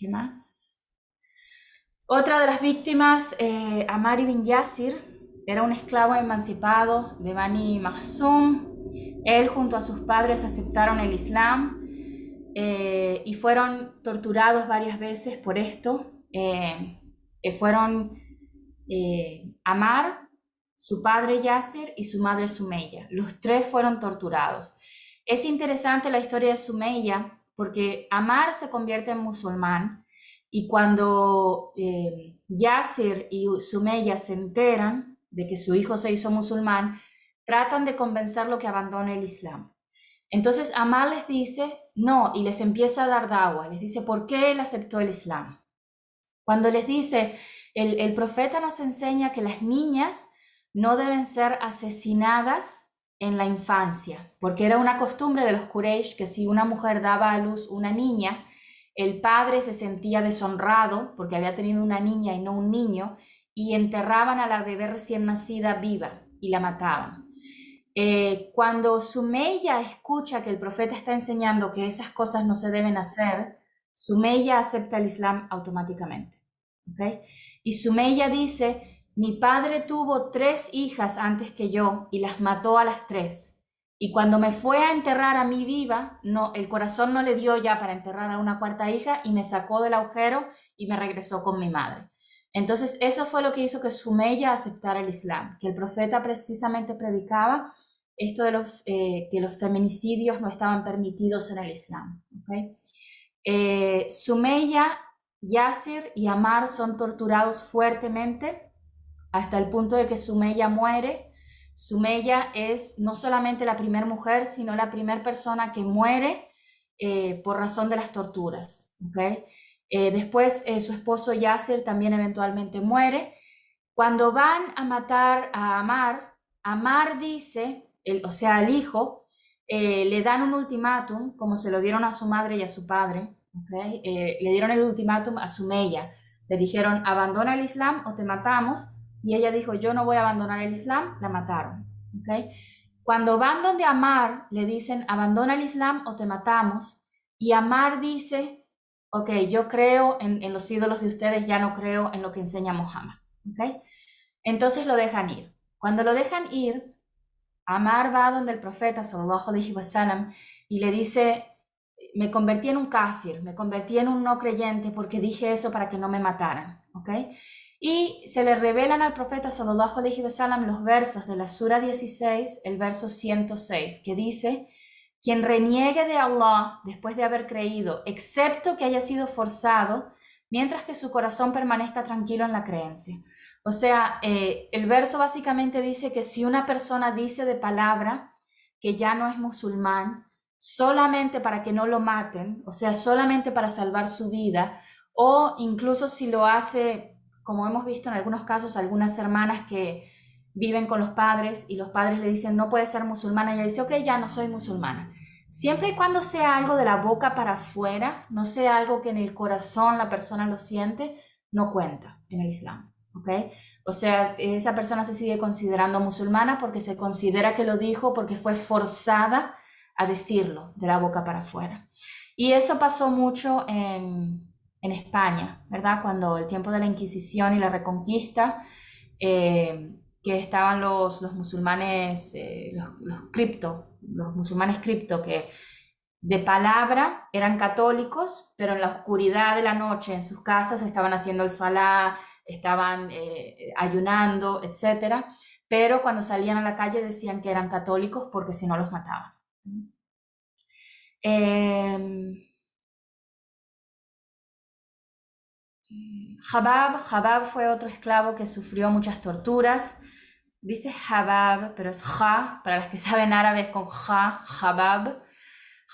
¿Qué más? Otra de las víctimas, Ammar ibn Yasir, era un esclavo emancipado de Bani Makhzum. Él junto a sus padres aceptaron el Islam y fueron torturados varias veces por esto. Fueron Ammar, su padre Yasir y su madre Sumeya. Los tres fueron torturados. Es interesante la historia de Sumeya porque Ammar se convierte en musulmán y cuando Yasir y Sumeya se enteran de que su hijo se hizo musulmán, tratan de convencerlo que abandone el Islam. Entonces Ammar les dice no y les empieza a dar dawa, les dice por qué él aceptó el Islam. Cuando les dice, el profeta nos enseña que las niñas no deben ser asesinadas en la infancia, porque era una costumbre de los Quraysh que si una mujer daba a luz una niña, el padre se sentía deshonrado porque había tenido una niña y no un niño, y enterraban a la bebé recién nacida viva y la mataban. Cuando Sumeya escucha que el profeta está enseñando que esas cosas no se deben hacer, Sumeya acepta el Islam automáticamente. ¿Okay? Y Sumeya dice, mi padre tuvo 3 hijas antes que yo y las mató a las 3. Y cuando me fue a enterrar a mí viva, no, el corazón no le dio ya para enterrar a una 4ª hija y me sacó del agujero y me regresó con mi madre. Entonces eso fue lo que hizo que Sumeya aceptara el Islam, que el profeta precisamente predicaba esto de que los feminicidios no estaban permitidos en el Islam. ¿Okay? Sumeya, Yasir y Ammar son torturados fuertemente hasta el punto de que Sumeya muere. Sumeya es no solamente la primera mujer, sino la primera persona que muere por razón de las torturas. ¿Okay? Después su esposo Yasir también eventualmente muere. Cuando van a matar a Ammar, Ammar dice, o sea, al hijo, le dan un ultimátum, como se lo dieron a su madre y a su padre. ¿Okay? Le dieron el ultimátum a Sumeya. Le dijeron, abandona el Islam o te matamos. Y ella dijo, yo no voy a abandonar el Islam. La mataron. ¿Okay? Cuando van donde Ammar, le dicen, abandona el Islam o te matamos. Y Ammar dice, ok, yo creo en los ídolos de ustedes, ya no creo en lo que enseña Muhammad. ¿Okay? Entonces lo dejan ir. Cuando lo dejan ir, Ammar va donde el profeta sallallahu alaihi wasallam y le dice, me convertí en un kafir, me convertí en un no creyente porque dije eso para que no me mataran. ¿Okay? Y se le revelan al profeta sallallahu alaihi wasallam los versos de la sura 16, el verso 106, que dice, quien reniegue de Allah después de haber creído, excepto que haya sido forzado, mientras que su corazón permanezca tranquilo en la creencia. O sea, el verso básicamente dice que si una persona dice de palabra que ya no es musulmán, solamente para que no lo maten, o sea, solamente para salvar su vida, o incluso si lo hace, como hemos visto en algunos casos, algunas hermanas que viven con los padres y los padres le dicen no puedes ser musulmana, y ella dice ok, ya no soy musulmana. Siempre y cuando sea algo de la boca para afuera, no sea algo que en el corazón la persona lo siente, no cuenta en el Islam. ¿Okay? O sea, esa persona se sigue considerando musulmana porque se considera que lo dijo porque fue forzada a decirlo de la boca para afuera. Y eso pasó mucho en España, ¿verdad? Cuando el tiempo de la Inquisición y la Reconquista, que estaban los musulmanes, los musulmanes cripto, que de palabra eran católicos, pero en la oscuridad de la noche en sus casas estaban haciendo el salá, estaban ayunando, etcétera, pero cuando salían a la calle decían que eran católicos porque si no los mataban. Habab fue otro esclavo que sufrió muchas torturas. Dice Habab, pero es Ja, para los que saben árabe es con Ja, Habab.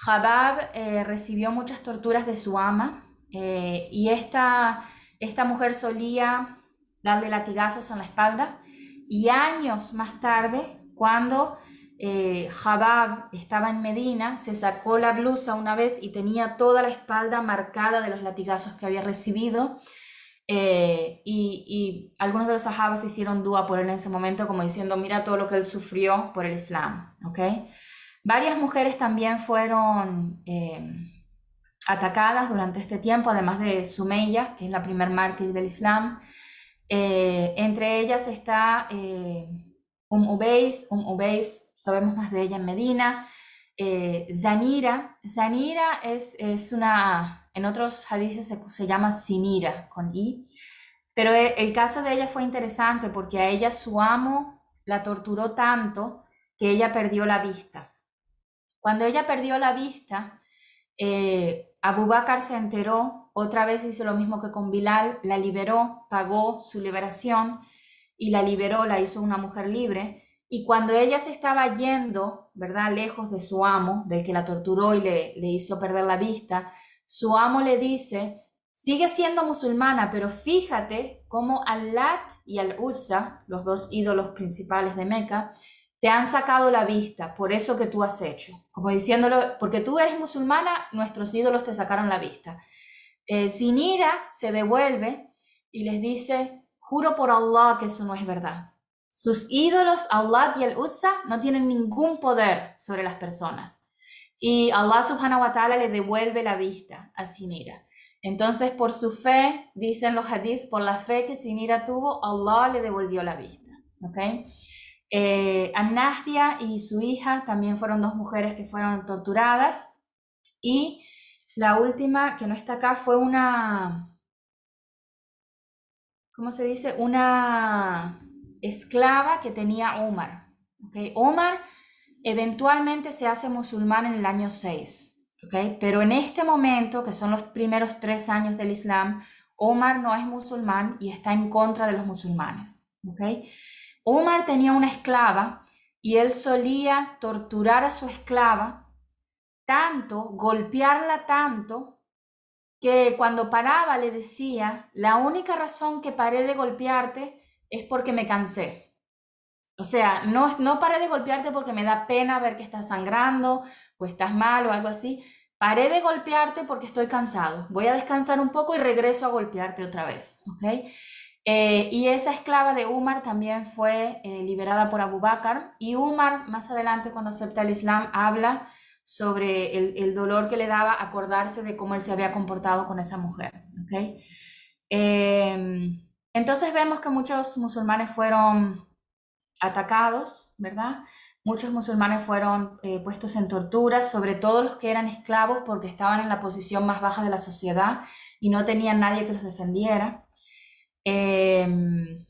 Habab recibió muchas torturas de su ama y esta mujer solía darle latigazos en la espalda y años más tarde, cuando Habab estaba en Medina, se sacó la blusa una vez y tenía toda la espalda marcada de los latigazos que había recibido. Y algunos de los sahabas hicieron dua por él en ese momento, como diciendo, mira todo lo que él sufrió por el Islam. ¿Okay? Varias mujeres también fueron atacadas durante este tiempo, además de Sumeya, que es la primer mártir del Islam. Entre ellas está Ubays, sabemos más de ella en Medina. Zanira es una, en otros hadices se llama Sinira, con I. Pero el caso de ella fue interesante porque a ella su amo la torturó tanto que ella perdió la vista. Cuando ella perdió la vista, Abu Bakr se enteró, otra vez hizo lo mismo que con Bilal, la liberó, pagó su liberación y la liberó, la hizo una mujer libre. Y cuando ella se estaba yendo, ¿verdad?, lejos de su amo, del que la torturó y le hizo perder la vista, su amo le dice: sigue siendo musulmana, pero fíjate cómo Al-Lat y Al-Uzza, los dos ídolos principales de Meca, te han sacado la vista por eso que tú has hecho. Como diciéndolo, porque tú eres musulmana, nuestros ídolos te sacaron la vista. Sinira se devuelve y les dice: juro por Allah que eso no es verdad. Sus ídolos, Allah y Al-Uzza, no tienen ningún poder sobre las personas. Y Allah subhanahu wa ta'ala le devuelve la vista a Sinira. Entonces, por su fe, dicen los hadiths, por la fe que Sinira tuvo, Allah le devolvió la vista. ¿Ok? An-Nahdia y su hija también fueron dos mujeres que fueron torturadas. Y la última, que no está acá, fue una, ¿cómo se dice? Una esclava que tenía Omar. ¿Okay? Omar eventualmente se hace musulmán en el año 6. ¿Okay? Pero en este momento, que son los primeros 3 años del Islam, Omar no es musulmán y está en contra de los musulmanes. ¿Okay? Omar tenía una esclava y él solía torturar a su esclava tanto, golpearla tanto, que cuando paraba le decía: la única razón que paré de golpearte es porque me cansé. O sea, no paré de golpearte porque me da pena ver que estás sangrando o estás mal o algo así. Paré de golpearte porque estoy cansado. Voy a descansar un poco y regreso a golpearte otra vez. ¿Okay? Y esa esclava de Umar también fue liberada por Abu Bakr. Y Umar, más adelante, cuando acepta el Islam, habla sobre el dolor que le daba acordarse de cómo él se había comportado con esa mujer. ¿Okay? Entonces vemos que muchos musulmanes fueron atacados, ¿verdad? Muchos musulmanes fueron puestos en tortura, sobre todo los que eran esclavos, porque estaban en la posición más baja de la sociedad y no tenían nadie que los defendiera. De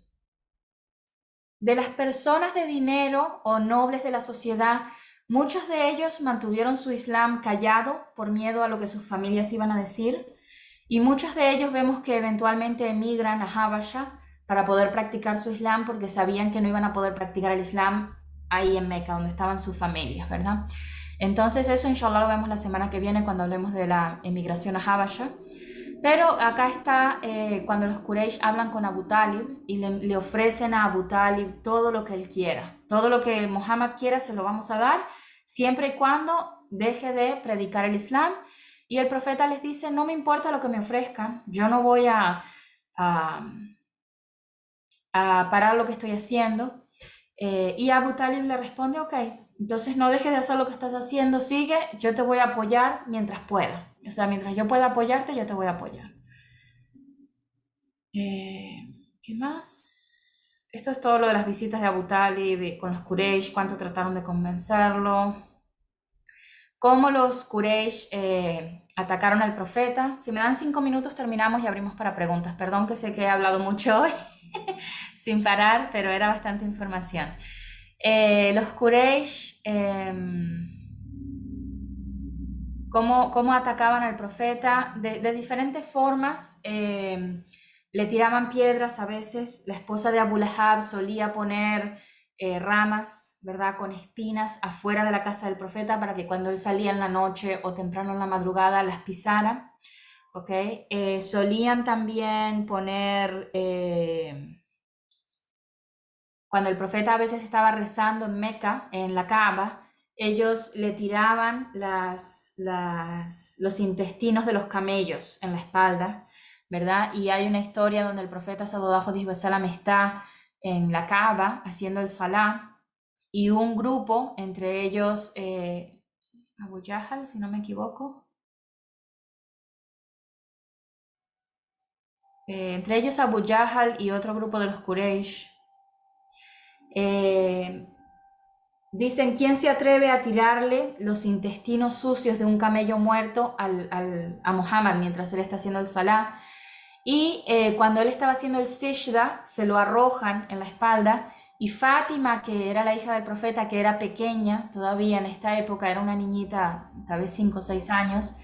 las personas de dinero o nobles de la sociedad, muchos de ellos mantuvieron su Islam callado por miedo a lo que sus familias iban a decir, y muchos de ellos vemos que eventualmente emigran a Habasha para poder practicar su Islam porque sabían que no iban a poder practicar el Islam ahí en Meca, donde estaban sus familias, ¿verdad? Entonces eso inshallah lo vemos la semana que viene cuando hablemos de la emigración a Habasha. Pero acá está cuando los Quraysh hablan con Abu Talib y le ofrecen a Abu Talib todo lo que él quiera. Todo lo que Muhammad quiera se lo vamos a dar, siempre y cuando deje de predicar el Islam. Y el profeta les dice: no me importa lo que me ofrezcan, yo no voy a, a parar lo que estoy haciendo. Y Abu Talib le responde: ok, entonces no dejes de hacer lo que estás haciendo, sigue, yo te voy a apoyar mientras pueda. O sea, mientras yo pueda apoyarte, yo te voy a apoyar. ¿Qué más? Esto es todo lo de las visitas de Abu Talib con los Quraysh, cuánto trataron de convencerlo, cómo los Quraysh atacaron al profeta. Si me dan 5 minutos terminamos y abrimos para preguntas. Perdón que sé que he hablado mucho hoy sin parar, pero era bastante información. Los Quraysh, cómo atacaban al profeta de diferentes formas. Le tiraban piedras a veces. La esposa de Abu Lahab solía poner ramas, ¿verdad?, con espinas afuera de la casa del profeta para que cuando él salía en la noche o temprano en la madrugada las pisara. ¿Okay? Solían también poner, cuando el profeta a veces estaba rezando en Meca, en la Kaaba, ellos le tiraban los intestinos de los camellos en la espalda, ¿verdad? Y hay una historia donde el profeta Sallallahu Alaihi Wasallam está en la Kaaba haciendo el Salah y un grupo, entre ellos Abu Jahal, si no me equivoco, entre ellos Abu Jahl y otro grupo de los Quraysh. Dicen, ¿quién se atreve a tirarle los intestinos sucios de un camello muerto a Muhammad mientras él está haciendo el salah? Y cuando él estaba haciendo el sijda, se lo arrojan en la espalda y Fátima, que era la hija del profeta, que era pequeña todavía en esta época, era una niñita, tal vez 5 o 6 años,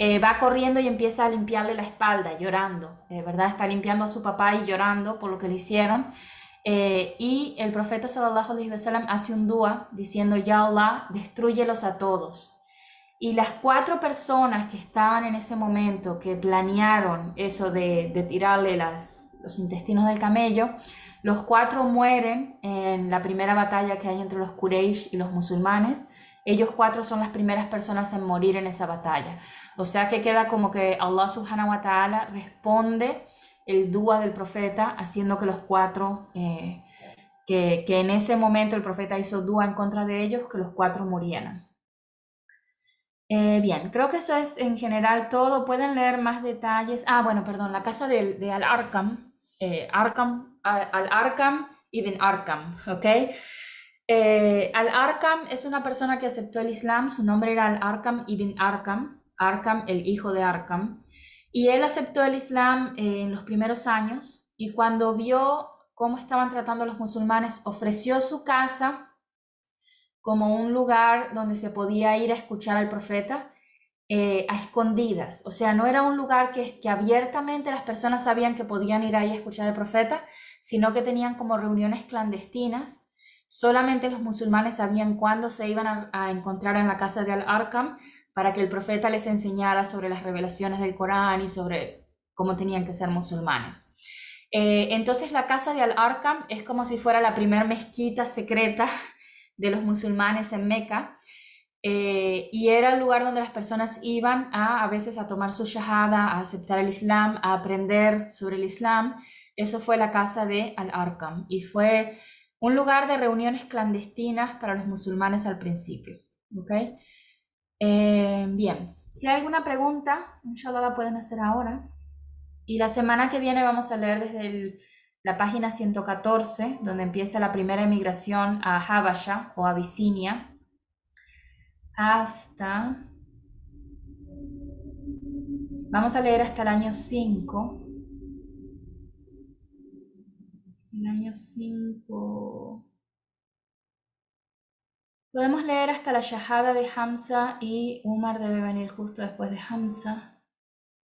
va corriendo y empieza a limpiarle la espalda, llorando, ¿verdad? Está limpiando a su papá y llorando por lo que le hicieron. Y el profeta sallallahu alaihi wasallam hace un dua diciendo, ya Allah, destrúyelos a todos. Y las 4 personas que estaban en ese momento, que planearon eso de tirarle los intestinos del camello, los 4 mueren en la primera batalla que hay entre los Quraysh y los musulmanes. Ellos 4 son las primeras personas en morir en esa batalla. O sea que queda como que Allah subhanahu wa ta'ala responde el dua del profeta, haciendo que los 4, que en ese momento el profeta hizo dua en contra de ellos, que los 4 murieran. Bien, creo que eso es en general todo. Pueden leer más detalles. Bueno, perdón, la casa de Al-Arqam, Al-Arqam ibn Arqam, ¿ok? Al-Arqam es una persona que aceptó el Islam, su nombre era Al-Arqam ibn Arqam, Arqam, el hijo de Arqam, y él aceptó el Islam en los primeros años, y cuando vio cómo estaban tratando a los musulmanes, ofreció su casa como un lugar donde se podía ir a escuchar al profeta a escondidas. O sea, no era un lugar que abiertamente las personas sabían que podían ir ahí a escuchar al profeta, sino que tenían como reuniones clandestinas. Solamente los musulmanes sabían cuándo se iban a encontrar en la casa de Al-Arqam para que el profeta les enseñara sobre las revelaciones del Corán y sobre cómo tenían que ser musulmanes. Entonces la casa de Al-Arqam es como si fuera la primera mezquita secreta de los musulmanes en Meca, y era el lugar donde las personas iban a veces a tomar su shahada, a aceptar el Islam, a aprender sobre el Islam. Eso fue la casa de Al-Arqam y fue un lugar de reuniones clandestinas para los musulmanes al principio. ¿Okay? Bien, si hay alguna pregunta, inshallah la pueden hacer ahora. Y la semana que viene vamos a leer desde la página 114, donde empieza la primera emigración a Habasha o Abisinia, vamos a leer hasta el año 5. El año 5. Podemos leer hasta la shahada de Hamza y Umar debe venir justo después de Hamza.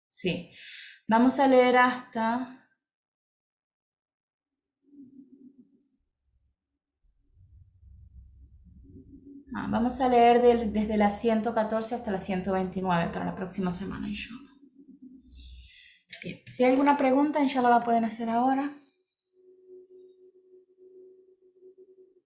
Sí. Vamos a leer hasta... vamos a leer desde la 114 hasta la 129 para la próxima semana, inshallah. Bien. Si hay alguna pregunta, inshallah la pueden hacer ahora.